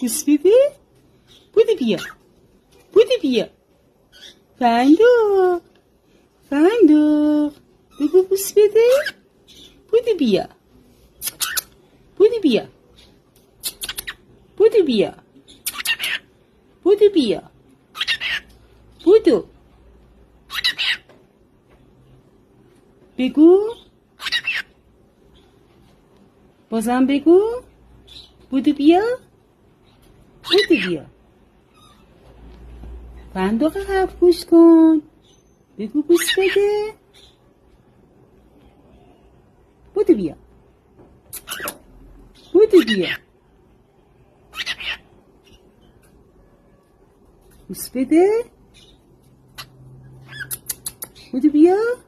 بوس بده. بودو بیا. بودو بیا. فندق. فندق. بگو بوس بده. بودو بیا. بودو بیا. بودو بیا. بودو بیا. بودو. بگو. بازم بگو. بودو بیا. بودو بیا. فندق حرف گوش کن. بگو بوس بده. بودو بیا. بودو بیا. بوس بده. بودو بیا.